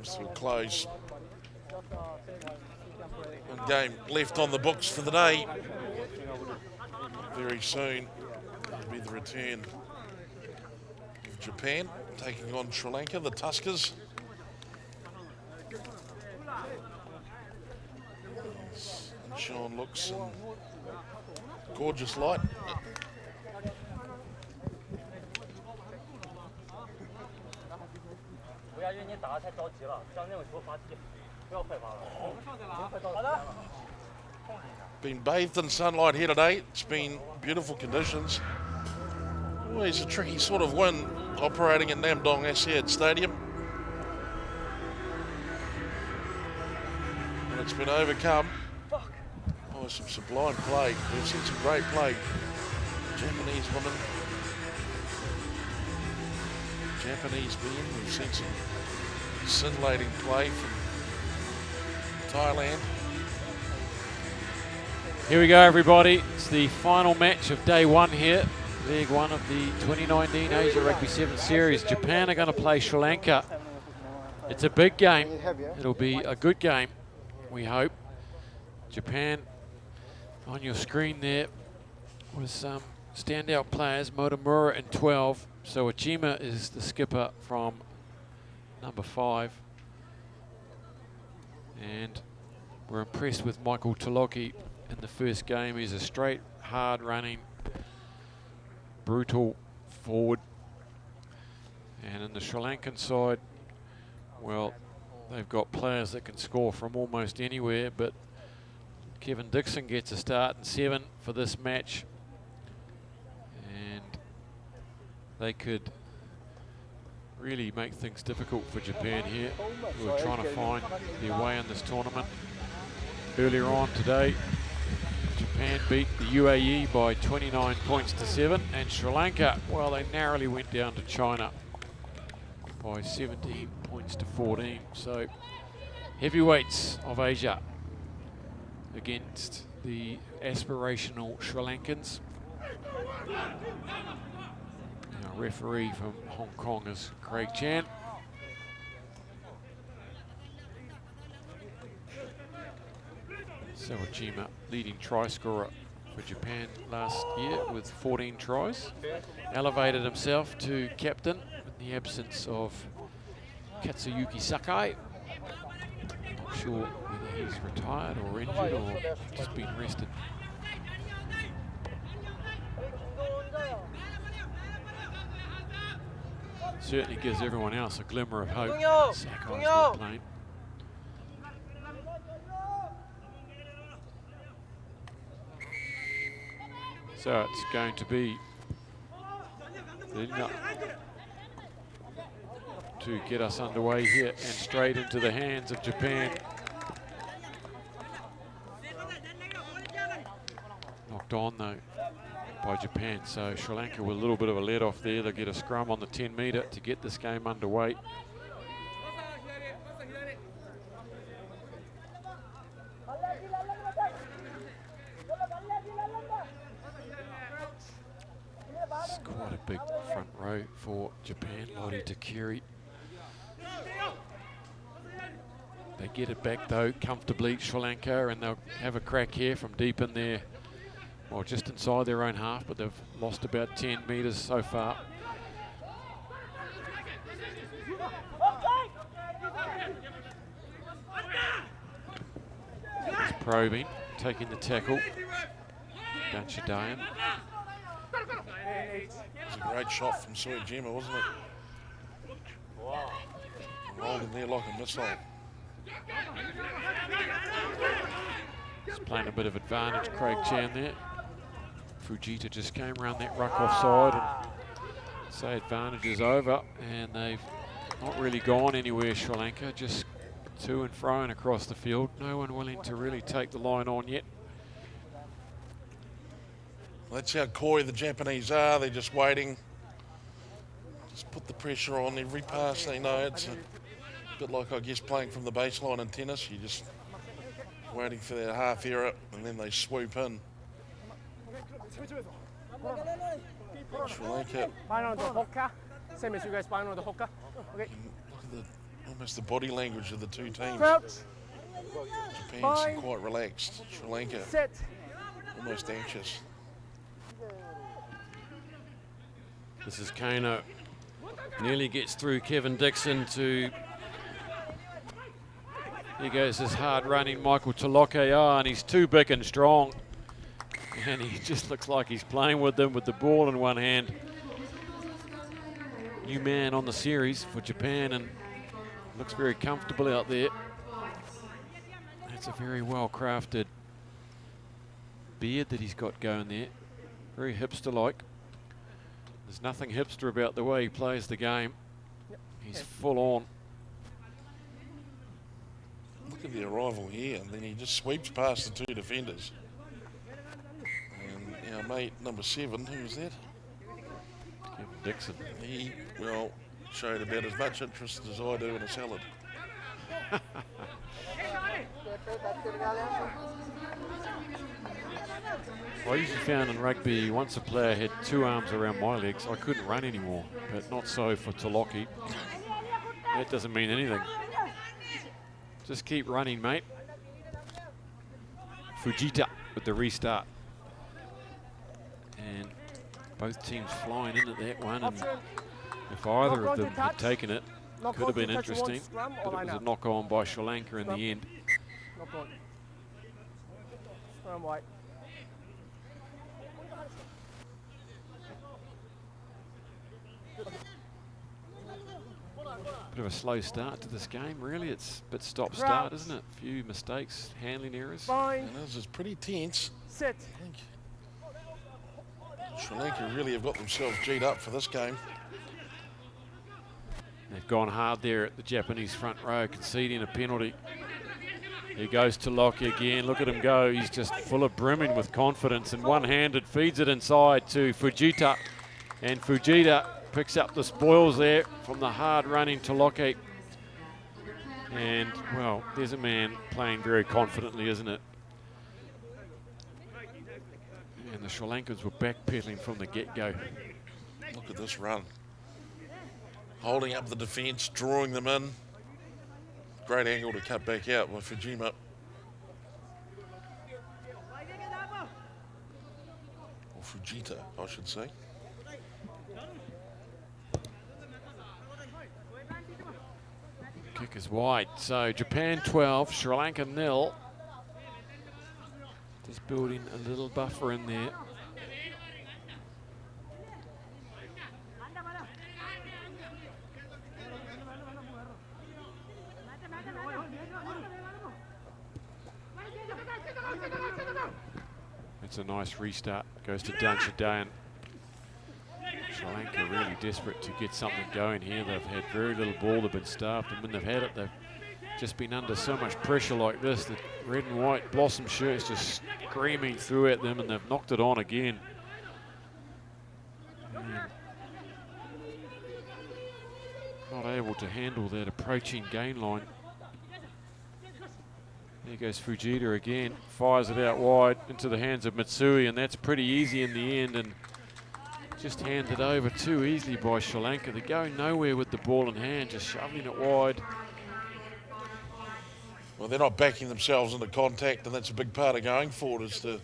comes to a close. One game left on the books for the day. Very soon will be the return of Japan taking on Sri Lanka, the Tuskers. Sean looks in gorgeous light. Been bathed in sunlight here today. It's been beautiful conditions. Always a tricky sort of wind operating at Namdong Asiad Stadium. And it's been overcome by some sublime play. We've seen some great play. Japanese women, Japanese men. We've seen some scintillating play from Thailand. Here we go, everybody. It's the final match of day one here. Leg one of the 2019 Asia Rugby 7 Series. Japan are going to play Sri Lanka. It's a big game. It'll be a good game, we hope. Japan on your screen there with some standout players. Motomura in 12. So Achima is the skipper from number 5. And we're impressed with Michael Taloki in the first game. He's a straight, hard running, brutal forward. And in the Sri Lankan side, well, they've got players that can score from almost anywhere, but Kevin Dixon gets a start in 7 for this match. And they could really make things difficult for Japan here, who are trying to find their way in this tournament. Earlier on today, Japan beat the UAE by 29 points to 7, and Sri Lanka, well, they narrowly went down to China by 17 points to 14. So heavyweights of Asia against the aspirational Sri Lankans. Our referee from Hong Kong is Craig Chan. Sawajima, leading try scorer for Japan last year with 14 tries. Elevated himself to captain in the absence of Katsuyuki Sakai. Not sure whether he's retired or injured or just been rested. Certainly gives everyone else a glimmer of hope. Sakai's not playing. So it's going to be enough to get us underway here and straight into the hands of Japan. Knocked on though by Japan, so Sri Lanka with a little bit of a let off there. They'll get a scrum on the 10 metre to get this game underway. It's quite a big front row for Japan. Lottie Takiri. They get it back though comfortably, Sri Lanka, and they'll have a crack here from deep in there. Well, just inside their own half, but they've lost about 10 metres so far. It's probing, taking the tackle. Ganchadayan. It was a great shot from Sawajima, wasn't it? Wow. Rolled in there like a missile. He's playing a bit of advantage, Craig Chan there. Fujita just came around that ruck offside, and say advantage is over, and they've not really gone anywhere, Sri Lanka, just to and fro and across the field. No one willing to really take the line on yet. That's how coy the Japanese are. They're just waiting. Just put the pressure on every pass. They know it's a bit like, I guess, playing from the baseline in tennis. You're just waiting for that half error, and then they swoop in. Sri Lanka. Spinal to Hoka. Same as you guys, spinal to Hoka. Okay. Look at the Almost the body language of the two teams. Crouch. Japan seem quite relaxed. Sri Lanka Sit. almost anxious. This is Kano. Nearly gets through Kevin Dixon to... Here goes this hard-running Michael Toloke. Oh, and he's too big and strong. And he just looks like he's playing with them with the ball in one hand. New man on the series for Japan and looks very comfortable out there. That's a very well-crafted beard that he's got going there. Very hipster-like. There's nothing hipster about the way he plays the game. He's full on. Look at the arrival here, and then he just sweeps past the two defenders. And our mate number 7, who was that? Kevin Dixon. He, well, showed about as much interest as I do in a salad. I usually found in rugby, once a player had 2 arms around my legs, I couldn't run anymore, but not so for Toloki. That doesn't mean anything. Just keep running, mate. Fujita with the restart. And both teams flying in at that one, and if either of them had taken it, could have been interesting, but it was a knock-on by Sri Lanka in the end. Bit of a slow start to this game, really. It's a bit stop-start, isn't it? A few mistakes, handling errors. And this is pretty tense. Sit. I think Sri Lanka really have got themselves G'd up for this game. They've gone hard there at the Japanese front row, conceding a penalty. Here goes Toloki again. Look at him go. He's just full of brimming with confidence, and one-handed feeds it inside to Fujita. And Fujita picks up the spoils there from the hard-running Toloki. And, well, there's a man playing very confidently, isn't it? And the Sri Lankans were backpedaling from the get-go. Look at this run. Holding up the defence, drawing them in. Great angle to cut back out by Fujima. Or Fujita, I should say. Kick is wide. So Japan 12, Sri Lanka 0. Just building a little buffer in there. It's a nice restart. Goes to Danshadayan. Sri Lanka really desperate to get something going here. They've had very little ball. They've been starved, and when they've had it, they've just been under so much pressure like this. The red and white blossom shirts just screaming through at them, and they've knocked it on again. And not able to handle that approaching gain line. There goes Fujita again, fires it out wide into the hands of Matsui, and that's pretty easy in the end, and just handed over too easily by Sri Lanka. They're going nowhere with the ball in hand, just shoving it wide. Well, they're not backing themselves into contact, and that's a big part of going forward, is to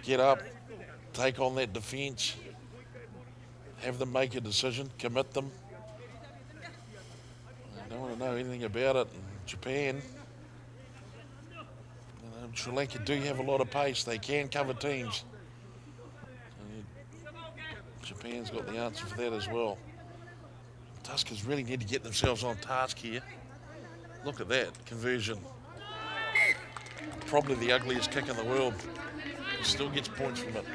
get up, take on that defence, have them make a decision, commit them. I don't want to know anything about it. In Japan, Sri Lanka do have a lot of pace. They can cover teams. Japan's got the answer for that as well. Tuskers really need to get themselves on task here. Look at that conversion. Probably the ugliest kick in the world. He still gets points from it.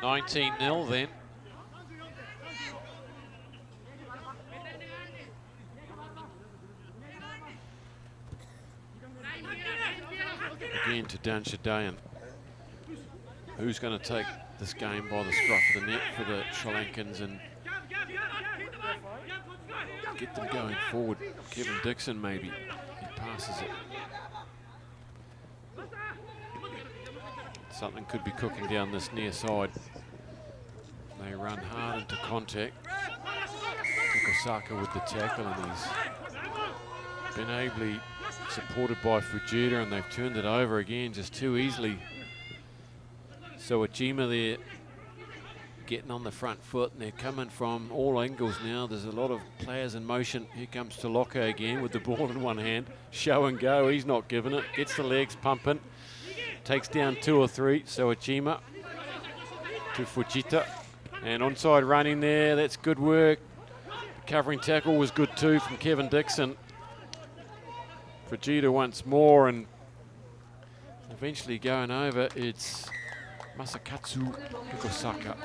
$19-0 then. Again to Danshadayan. Who's going to take this game by the scruff of the neck for the Sri Lankans and get them going forward? Kevin Dixon maybe. He passes it. something could be cooking down this near side. They run hard into contact. Takasaka with the tackle, and he's been ably supported by Fujita, and they've turned it over again just too easily. So Ojima there getting on the front foot, and they're coming from all angles now. There's a lot of players in motion. Here comes Toloka again with the ball in one hand. Show and go, he's not giving it. Gets the legs pumping. Takes down 2 or 3. So Ojima to Fujita. And onside running there, that's good work. The covering tackle was good too from Kevin Dixon. Fujita once more, and eventually going over, it's Masakatsu Hikosaka.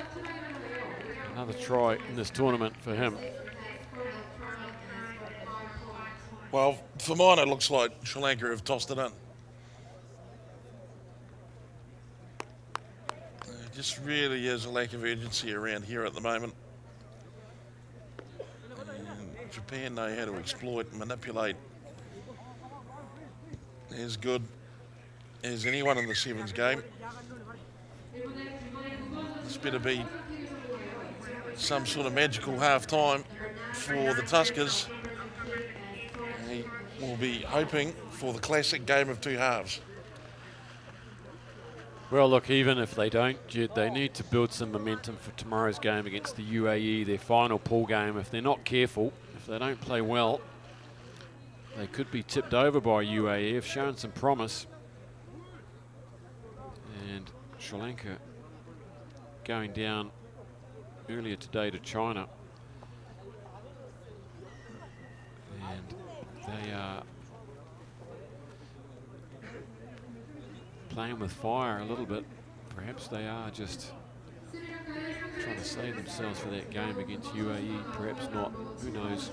Another try in this tournament for him. Well, for mine, it looks like Sri Lanka have tossed it in. There just really is a lack of urgency around here at the moment. And Japan know how to exploit and manipulate as good as anyone in the sevens game. This better be some sort of magical half-time for the Tuskers. We will be hoping for the classic game of 2 halves. Well, look, even if they don't, Jed, they need to build some momentum for tomorrow's game against the UAE, their final pool game. If they're not careful, if they don't play well, they could be tipped over by UAE. Have shown some promise. And Sri Lanka going down earlier today to China. And they are playing with fire a little bit. Perhaps they are just trying to save themselves for that game against UAE. Perhaps not. Who knows?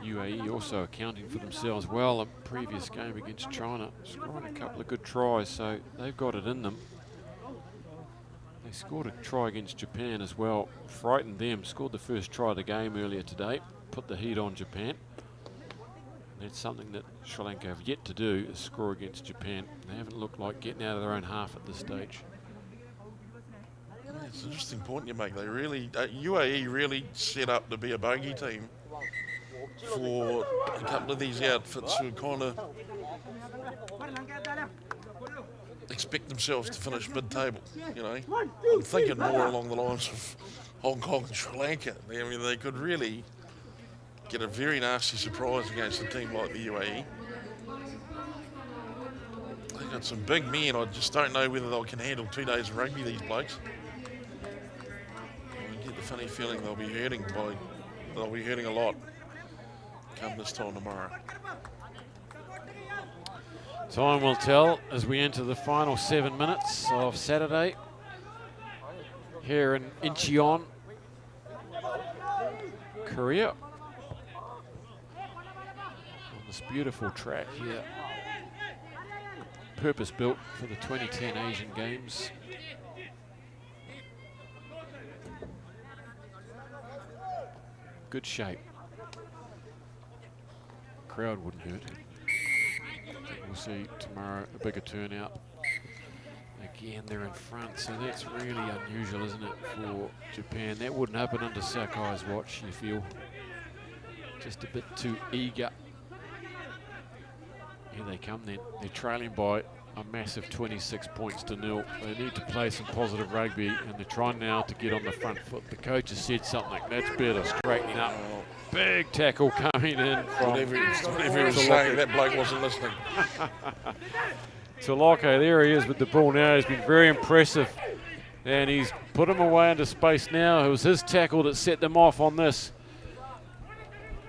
UAE also accounting for themselves well. A previous game against China, scoring a couple of good tries, so they've got it in them. They scored a try against Japan as well, frightened them, scored the first try of the game earlier today, put the heat on Japan. That's something that Sri Lanka have yet to do, is score against Japan. They haven't looked like getting out of their own half at this stage. It's an interesting point you make. They really, UAE really set up to be a bogey team for a couple of these outfits who kind of expect themselves to finish mid-table, you know. I'm thinking more along the lines of Hong Kong and Sri Lanka. I mean, they could really get a very nasty surprise against a team like the UAE. They've got some big men. I just don't know whether they can handle 2 days of rugby, these blokes. I get the funny feeling they'll be hurting a lot come this time tomorrow. Time will tell as we enter the final 7 minutes of Saturday here in Incheon, Korea. On this beautiful track here, purpose built for the 2010 Asian Games. Good shape. Crowd wouldn't hurt. We'll see tomorrow a bigger turnout. Again, they're in front, so that's really unusual, isn't it, for Japan? That wouldn't happen under Sakai's watch, you feel. Just a bit too eager. Here they come then. They're trailing by a massive 26 points to 0. They need to play some positive rugby, and they're trying now to get on the front foot. The coach has said something, that's better, straightening up. Big tackle coming in from Whatever he was saying, that bloke wasn't listening. Toloka, there he is with the ball now. He's been very impressive, and he's put him away into space now. It was his tackle that set them off on this.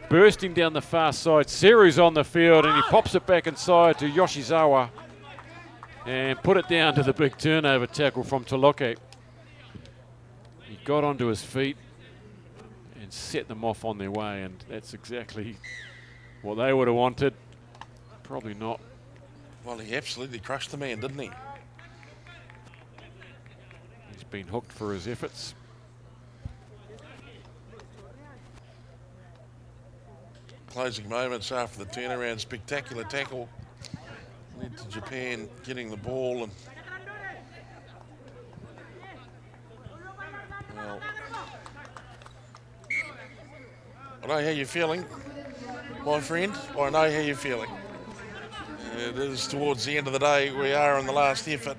Bursting down the far side, Seru's on the field, and he pops it back inside to Yoshizawa and put it down to the big turnover tackle from Toloka. He got onto his feet and set them off on their way, and that's exactly what they would have wanted. Probably not. Well, he absolutely crushed the man, didn't he? He's been hooked for his efforts. closing moments after the turnaround. Spectacular tackle. Led to Japan getting the ball, and well, I know how you're feeling, my friend. I know how you're feeling. It is towards the end of the day. We are in the last effort.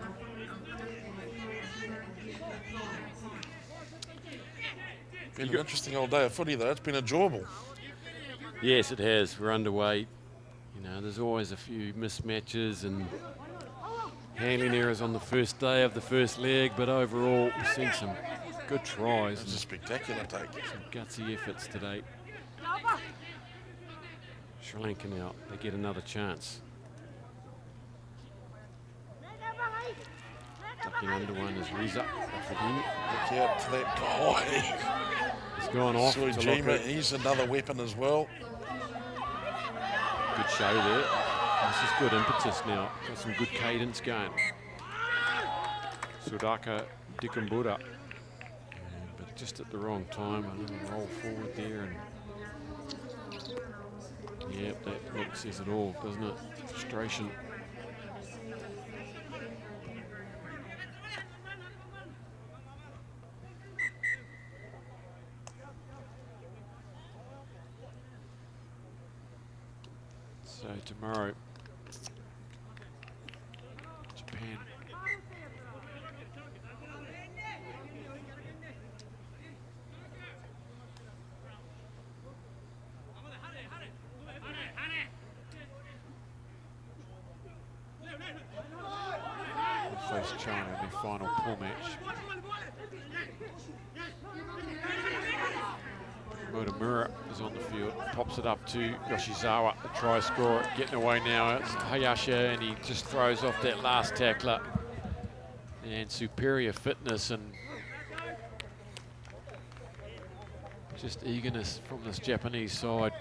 Been an interesting old day of footy, though. It's been enjoyable. Yes, it has. We're underway. You know, there's always a few mismatches and handling errors on the first day of the first leg, but overall we've seen some good tries. It's a spectacular take. Some gutsy efforts today. Sri Lanka now, they get another chance. Ducking under one is Riza. Look out to that guy. He's gone off. Sujima, he's another weapon as well. Good show there. This is good impetus now. Got some good cadence going. Sudaka Dikambura. But just at the wrong time, a little roll forward there. And yep, that look says it all, doesn't it? Frustration. So tomorrow, Japan. We'll face China in their final pool match. Motomura is on the field, pops it up to Yoshizawa, the try scorer, getting away now. It's Hayasha, and he just throws off that last tackler. And superior fitness and just eagerness from this Japanese side.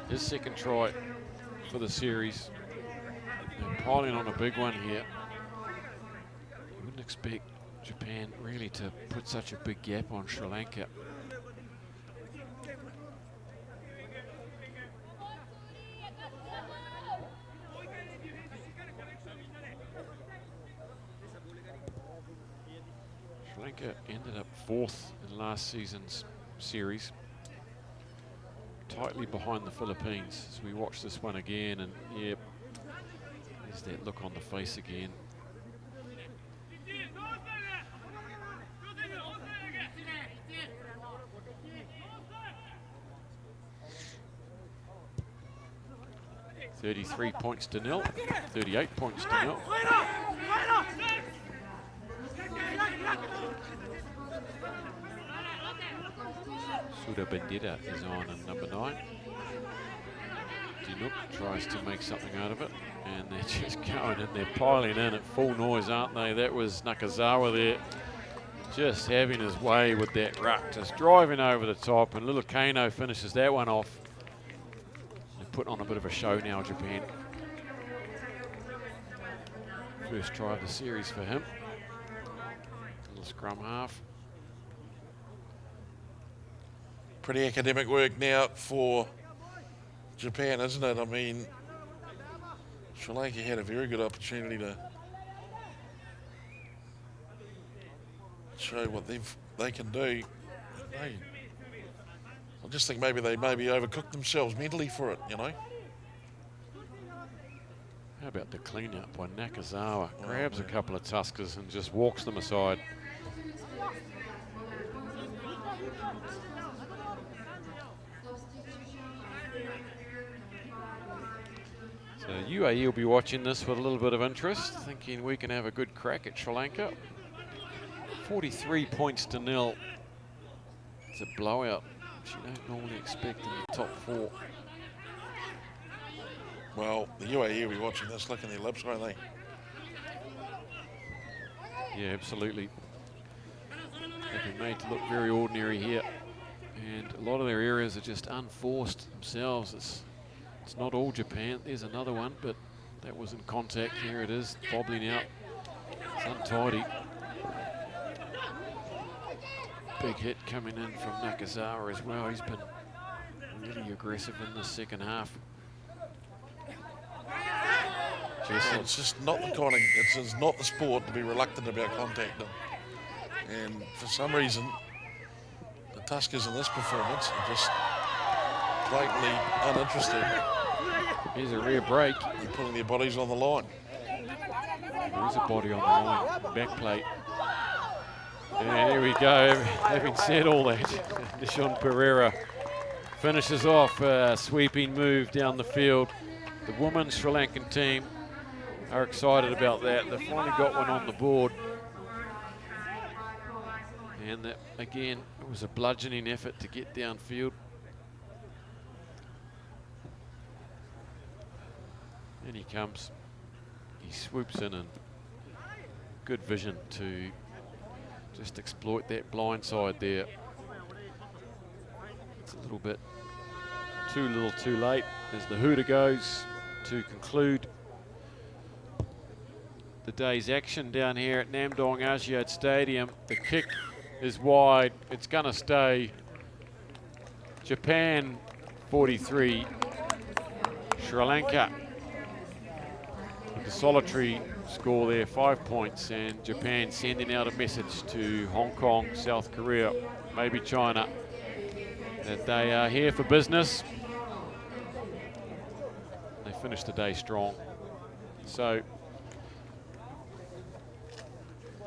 His second try for the series. They're piling on a big one here. You wouldn't expect Japan really to put such a big gap on Sri Lanka. Sri Lanka ended up 4th in last season's series, tightly behind the Philippines. So we watch this one again, and yep, there's that look on the face again. $33 points to nil, 38 points to nil. Suda Bandita is on in number 9. Dinuk tries to make something out of it, and they're just going and they're piling in at full noise, aren't they? That was Nakazawa there, just having his way with that ruck, just driving over the top, and little Kano finishes that one off. They're putting on a bit of a show now, Japan. First try of the series for him. Little scrum half. Pretty academic work now for Japan, isn't it? I mean, Sri Lanka had a very good opportunity to show what they can do. I just think maybe they overcooked themselves mentally for it, you know. How about the clean-up by Nakazawa? Grabs a couple of tuskers and just walks them aside. So UAE will be watching this with a little bit of interest, thinking we can have a good crack at Sri Lanka. 43 points to nil. It's a blowout, which you don't normally expect in the top 4. Well, the UAE will be watching this, licking their lips, won't they? Yeah, absolutely. They've been made to look very ordinary here. And a lot of their areas are just unforced themselves. It's not all Japan. There's another one, but that was in contact. Here it is, bobbling out. It's untidy. Big hit coming in from Nakazawa as well. He's been really aggressive in the second half. Well, it's just not the kind of, it's not the sport to be reluctant about contacting. And for some reason, the Tuskers in this performance are just blatantly uninterested Here's a rear break. in putting their bodies on the line. There is a body on the line, back plate. And here we go. Having said all that, Nishan Pereira finishes off a sweeping move down the field. The women's Sri Lankan team are excited about that. They've finally got one on the board. And that, again, it was a bludgeoning effort to get downfield. And he comes. He swoops in and good vision to just exploit that blind side there. It's a little bit too little too late as the hooter goes to conclude the day's action down here at Namdong Asiad Stadium. The kick is wide. It's going to stay. Japan 43, Sri Lanka with the solitary score there, 5 points, and Japan sending out a message to Hong Kong, South Korea, maybe China, that they are here for business. They finished the day strong. So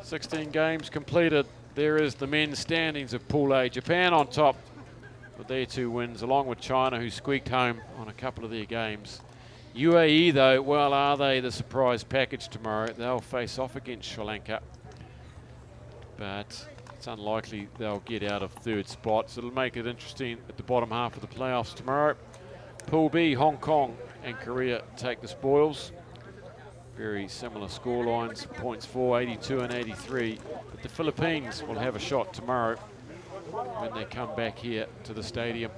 16 games completed. There is the men's standings of Pool A. Japan on top with their 2 wins, along with China, who squeaked home on a couple of their games. UAE, though, well, are they the surprise package tomorrow? They'll face off against Sri Lanka, but it's unlikely they'll get out of 3rd spot, so it'll make it interesting at the bottom half of the playoffs tomorrow. Pool B, Hong Kong and Korea take the spoils. Very similar score lines, points for 82 and 83. But the Philippines will have a shot tomorrow when they come back here to the stadium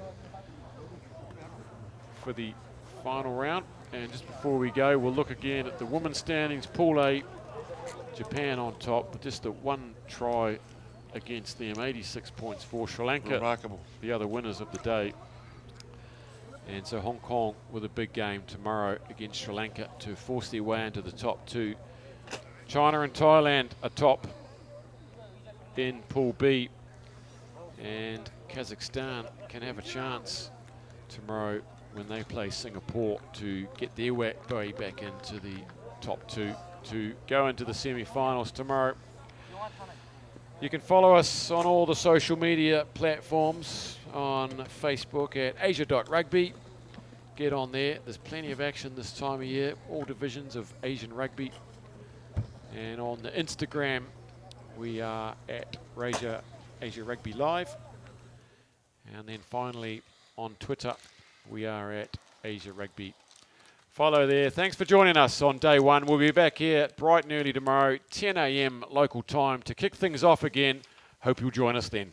for the final round. And just before we go, we'll look again at the women's standings. Pool A, Japan on top, but just the 1 try against them, 86 points for Sri Lanka. Remarkable. The other winners of the day. And so Hong Kong with a big game tomorrow against Sri Lanka to force their way into the top 2. China and Thailand are top in Pool B. And Kazakhstan can have a chance tomorrow when they play Singapore to get their way back into the top 2 to go into the semi-finals tomorrow. You can follow us on all the social media platforms, on Facebook at asia.rugby. Get on there. There's plenty of action this time of year, all divisions of Asian rugby. And on the Instagram, we are at Asia Rugby Live. And then finally on Twitter, we are at Asia Rugby. Follow there. Thanks for joining us on day 1. We'll be back here bright and early tomorrow, 10 a.m. local time to kick things off again. Hope you'll join us then.